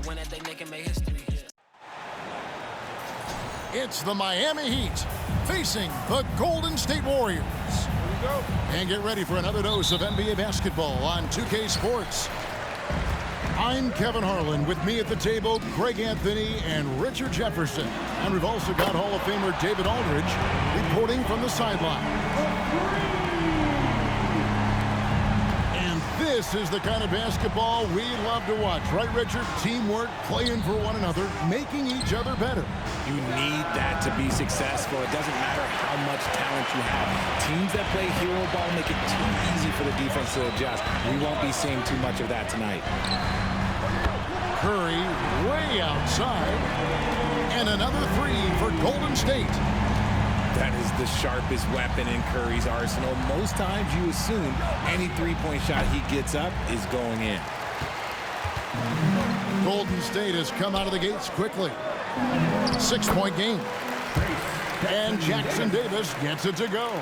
win it, they can make history. It's the Miami Heat facing the Golden State Warriors. Here we go. And get ready for another dose of NBA basketball on 2K Sports. I'm Kevin Harlan. With me at the table, Greg Anthony and Richard Jefferson. And we've also got Hall of Famer David Aldridge reporting from the sideline. This is the kind of basketball we love to watch, right, Richard? Teamwork, playing for one another, making each other better. You need that to be successful. It doesn't matter how much talent you have. Teams that play hero ball make it too easy for the defense to adjust. We won't be seeing too much of that tonight. Curry way outside. And another three for Golden State. That is the sharpest weapon in Curry's arsenal. Most times you assume any three-point shot he gets up is going in. Golden State has come out of the gates quickly. 6-point game. And Jackson Davis gets it to go.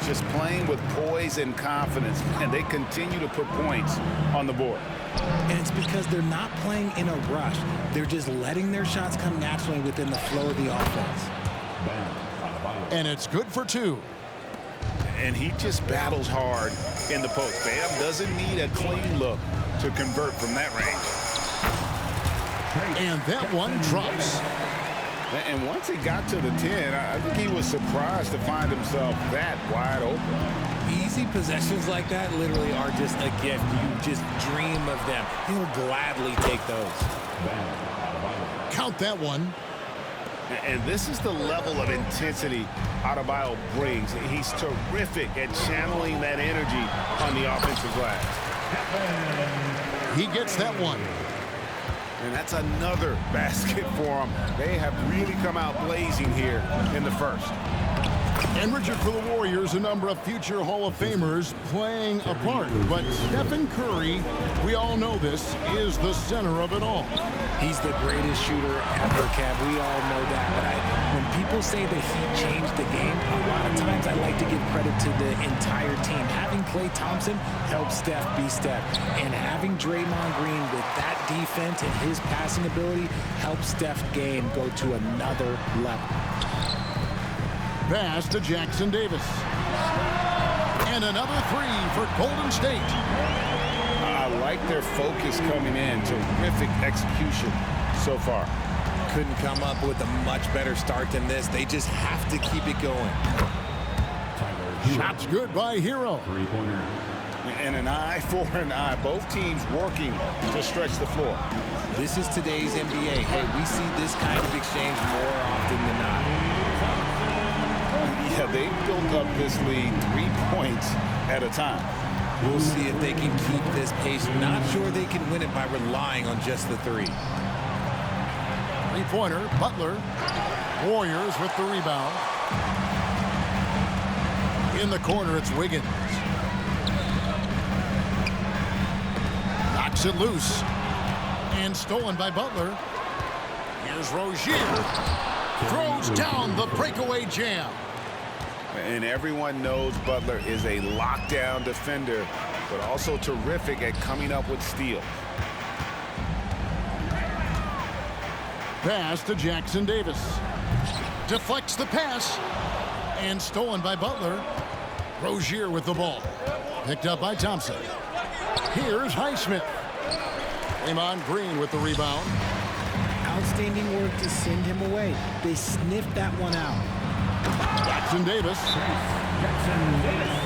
Just playing with poise and confidence, and they continue to put points on the board. And it's because they're not playing in a rush. They're just letting their shots come naturally within the flow of the offense. And it's good for two. And he just battles hard in the post. Bam doesn't need a clean look to convert from that range. And that one drops. And once he got to the 10, I think he was surprised to find himself that wide open. Easy possessions like that literally are just a gift. You just dream of them. He'll gladly take those. Count that one. And this is the level of intensity Adebayo brings. He's terrific at channeling that energy on the offensive glass. He gets that one. And that's another basket for him. They have really come out blazing here in the first. And Richard, for the Warriors, a number of future Hall of Famers playing a part. But Stephen Curry, we all know this, is the center of it all. He's the greatest shooter ever, Kev. We all know that. But when people say that he changed the game, a lot of times I like to give credit to the entire team. Having Klay Thompson helps Steph be Steph. And having Draymond Green with that defense and his passing ability helps Steph's game go to another level. Pass to Jackson Davis. And another three for Golden State. I like their focus coming in. Terrific execution so far. Couldn't come up with a much better start than this. They just have to keep it going. Shots good by Hero. Three-pointer. And an eye for an eye. Both teams working to stretch the floor. This is today's NBA. Hey, we see this kind of exchange more often than not. Yeah, they built up this lead 3 points at a time. We'll see if they can keep this pace. Not sure they can win it by relying on just the three. Three-pointer, Butler. Warriors with the rebound. In the corner, it's Wiggins. Knocks it loose. And stolen by Butler. Here's Rozier. Throws down the breakaway jam. And everyone knows Butler is a lockdown defender, but also terrific at coming up with steals. Pass to Jackson Davis. Deflects the pass. And stolen by Butler. Rozier with the ball. Picked up by Thompson. Here's Highsmith. Draymond Green with the rebound. Outstanding work to send him away. They sniffed that one out. Jackson Davis.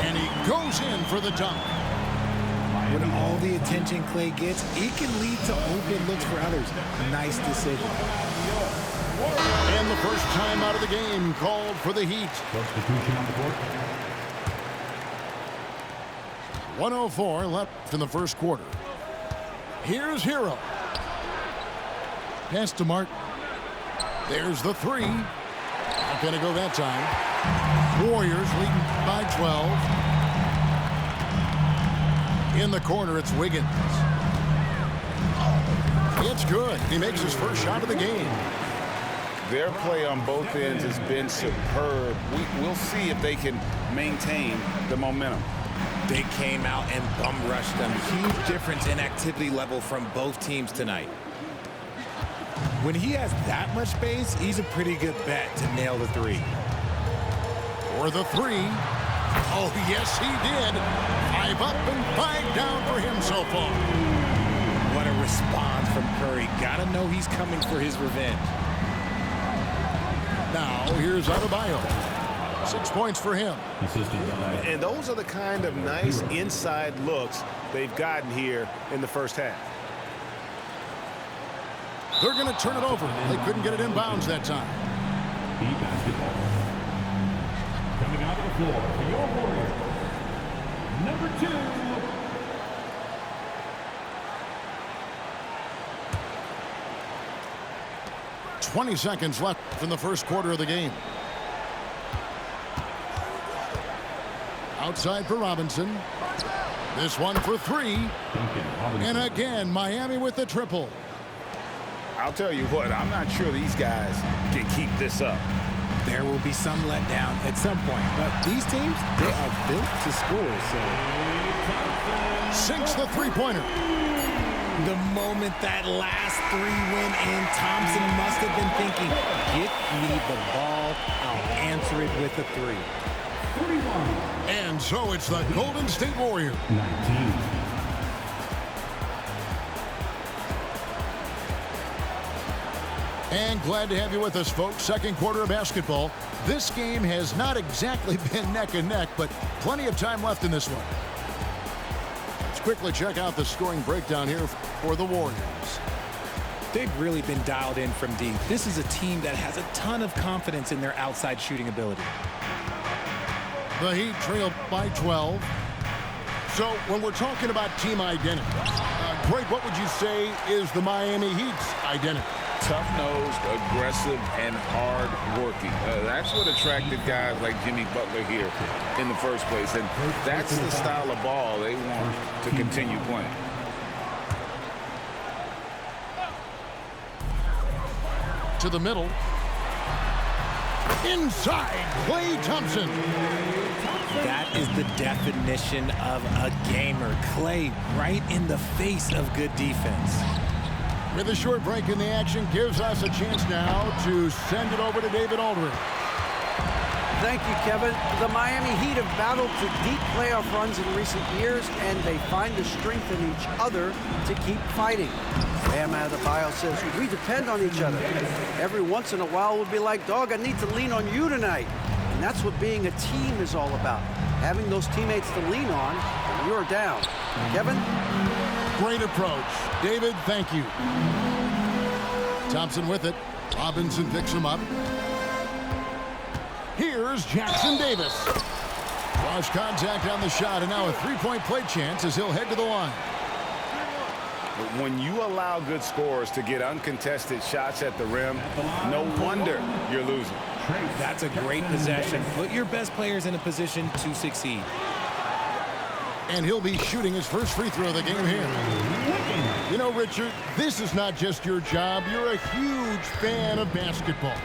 And he goes in for the dunk. When all the attention Klay gets, it can lead to open looks for others. Nice decision. And the first time out of the game called for the Heat. Substitution on the court. 1:04 left in the first quarter. Here's Hero. Pass to Martin. There's the three. Not going to go that time. Warriors leading by 12. In the corner, it's Wiggins. It's good. He makes his first shot of the game. Their play on both ends has been superb. We'll see if they can maintain the momentum. They came out and bum rushed them. Huge difference in activity level from both teams tonight. When he has that much space, he's a pretty good bet to nail the three. For the three. Oh, yes, he did. 5 up and 5 down for him so far. What a response from Curry. Gotta know he's coming for his revenge. Now, here's Adebayo. 6 points for him. And those are the kind of nice inside looks they've gotten here in the first half. They're going to turn it over. They couldn't get it in bounds that time. Basketball. Coming out of the floor for your Warriors, number 2. 20 seconds left in the first quarter of the game. Outside for Robinson. This one for 3. And again, Miami with the triple. I'll tell you what, I'm not sure these guys can keep this up. There will be some letdown at some point, but these teams, they are built to score. So Sinks the three-pointer. the moment that last 3 went in, Thompson must have been thinking, get me the ball, I'll answer it with a 3. And so it's the Golden State Warriors. 19. And glad to have you with us, folks. Second quarter of basketball. This game has not exactly been neck and neck, but plenty of time left in this one. Let's quickly check out the scoring breakdown here for the Warriors. They've really been dialed in from deep. This is a team that has a ton of confidence in their outside shooting ability. The Heat trail by 12. So when we're talking about team identity, Greg, what would you say is the Miami Heat's identity? Tough-nosed, aggressive, and hard-working. That's what attracted guys like Jimmy Butler here in the first place. And that's the style of ball they want to continue playing. To the middle. Inside, Klay Thompson. That is the definition of a gamer. Klay right in the face of good defense. With a short break in the action, gives us a chance now to send it over to David Aldridge. Thank you, Kevin. The Miami Heat have battled to deep playoff runs in recent years, and they find the strength in each other to keep fighting. Bam Adebayo says, we depend on each other. Every once in a while, we'll be like, dog, I need to lean on you tonight. And that's what being a team is all about. Having those teammates to lean on when you're down. Kevin? Great approach. David, thank you. Thompson with it. Robinson picks him up. Here's Jackson Davis. Cross contact on the shot, and now a three-point play chance as he'll head to the line. But when you allow good scorers to get uncontested shots at the rim, no wonder you're losing. That's a great possession. Put your best players in a position to succeed. And he'll be shooting his first free throw of the game here. You know, Richard, this is not just your job. You're a huge fan of basketball.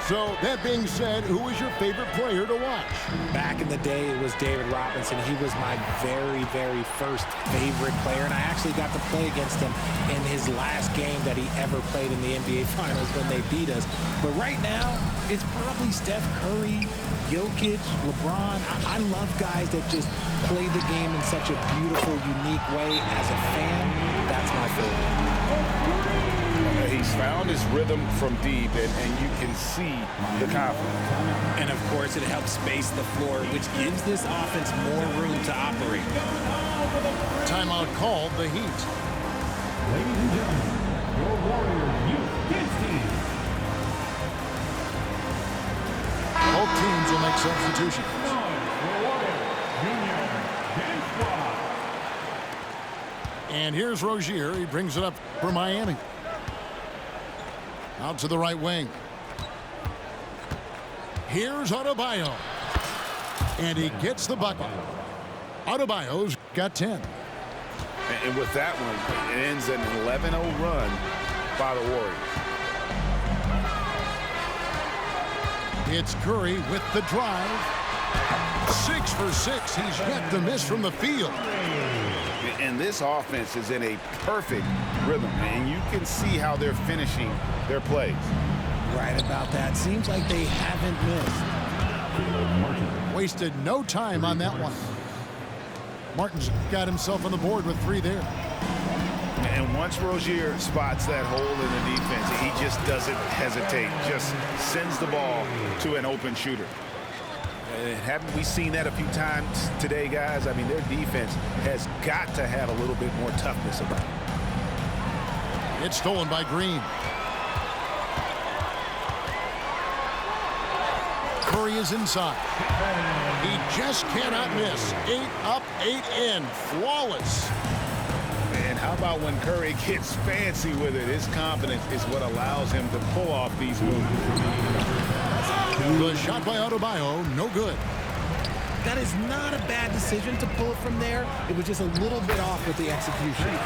So, that being said, who is your favorite player to watch? Back in the day, it was David Robinson. He was my very, very first favorite player, and I actually got to play against him in his last game that he ever played in the NBA Finals when they beat us. But right now, it's probably Steph Curry, Jokic, LeBron. I love guys that just play the game in such a beautiful, unique way. As a fan, that's my favorite. He's found his rhythm from deep, and you can see the confidence. And, of course, it helps space the floor, which gives this offense more room to operate. Timeout called, the Heat. Ladies and gentlemen, your Warriors Youth Kids team. Both teams will make substitutions. And here's Rozier. He brings it up for Miami. Out to the right wing. Here's Adebayo. And he gets the bucket. Adebayo's got 10. And with that one, it ends an 11-0 run by the Warriors. It's Curry with the drive. 6 for 6. He's yet to miss from the field. And this offense is in a perfect rhythm, and you can see how they're finishing their plays. Right about that. Seems like they haven't missed. Wasted no time on that one. Martin's got himself on the board with 3 there. And once Rozier spots that hole in the defense, he just doesn't hesitate. Just sends the ball to an open shooter. Haven't we seen that a few times today, guys? I mean, their defense has got to have a little bit more toughness about it. It's stolen by Green. Curry is inside. He just cannot miss. 8 up, 8 in. Flawless. And how about when Curry gets fancy with it? His confidence is what allows him to pull off these moves. The shot by Adebayo, no good. That is not a bad decision to pull it from there. It was just a little bit off with the execution.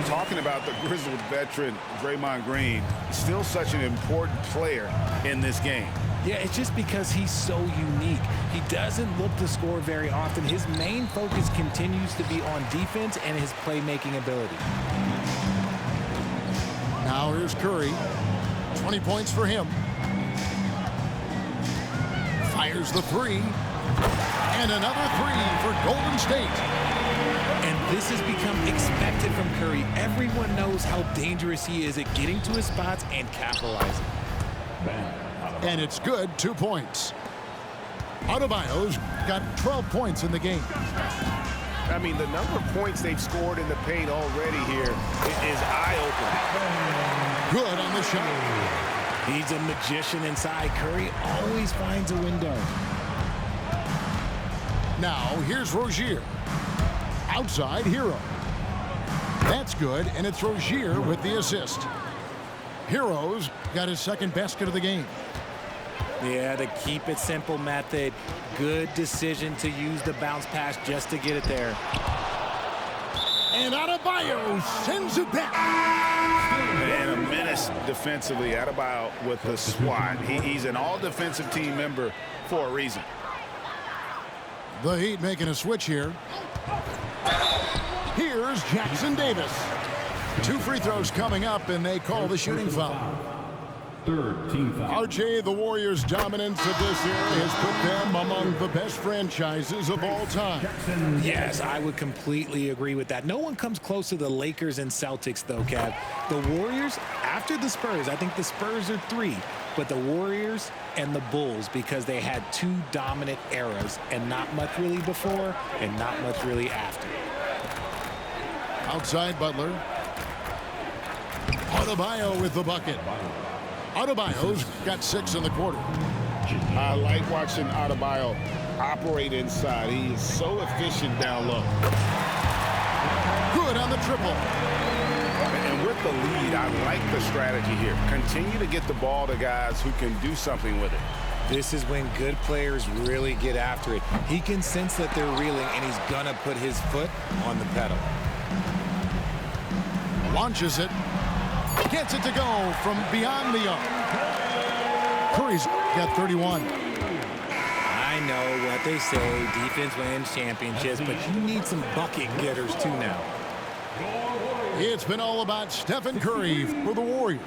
Talking about the grizzled veteran, Draymond Green, still such an important player in this game. Yeah, it's just because he's so unique. He doesn't look to score very often. His main focus continues to be on defense and his playmaking ability. Now here's Curry. 20 points for him. Fires the 3. And another 3 for Golden State. And this has become expected from Curry. Everyone knows how dangerous he is at getting to his spots and capitalizing. And it's good, 2 points. Adebayo's got 12 points in the game. I mean, the number of points they've scored in the paint already here is eye-opening. Good on the shot. He's a magician inside. Curry always finds a window. Now, here's Rozier. Outside, Hero. That's good, and it's Rozier with the assist. Hero's got his second basket of the game. Yeah, the keep it simple method. Good decision to use the bounce pass just to get it there. And Adebayo sends it back. And a menace defensively. Adebayo with the swat. He's an all-defensive team member for a reason. The Heat making a switch here. Here's Jackson Davis. 2 free throws coming up, and they call the shooting foul. Third team foul. RJ, the Warriors' dominance of this era has put them among the best franchises of all time. Yes, I would completely agree with that. No one comes close to the Lakers and Celtics, though, Kev. The Warriors, after the Spurs, I think the Spurs are 3, but the Warriors and the Bulls, because they had 2 dominant eras, and not much really before and not much really after. Outside Butler. Adebayo with the bucket. Adebayo's got 6 in the quarter. I like watching Adebayo operate inside. He is so efficient down low. Good on the triple. And with the lead, I like the strategy here. Continue to get the ball to guys who can do something with it. This is when good players really get after it. He can sense that they're reeling, and he's going to put his foot on the pedal. Launches it. Gets it to go from beyond the arc. Curry's got 31. I know what they say, defense wins championships, but you need some bucket getters too now. It's been all about Stephen Curry for the Warriors.